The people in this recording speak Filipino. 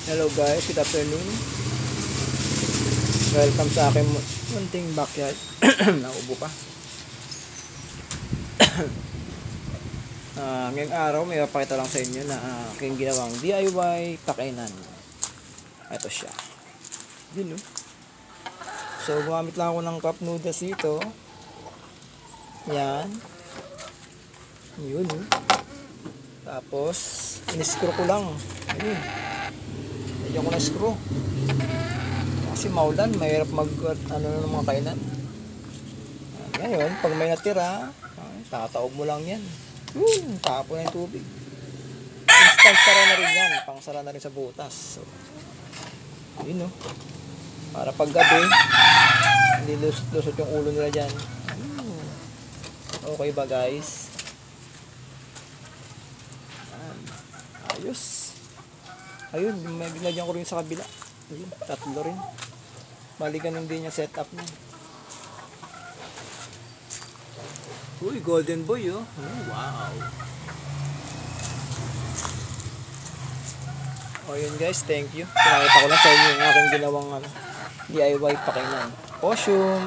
Hello guys, good afternoon. Welcome sa aking munting backyard. Naubo pa. Ngayong araw may papakita lang sa inyo na aking ginawang DIY pakainan. Ito siya. Yun, no? So gumamit lang ako ng cup noodles dito. Yan. Yun, no? Tapos in-screw ko lang. Ayun. Medyo ko na-screw. Kasi maulan, mahirap ng mga kainan. Ngayon, pag may natira, tataob mo lang yan. Tapo na yung tubig. Instant sara na rin yan. Pang sara na rin sa butas. So, yun, no? Para pag gabi, hindi lusot yung ulo nila dyan. Okay ba, guys? Ayos. Ayun, may ginagyan ko rin sa kabila. Ayun, tatlo rin. Bali ganun din yung setup niya. Uy, golden boy, oh. Wow. O yun guys, thank you. Pinakita ko lang sa inyo yung aking ginawang DIY pakainan. Posyum!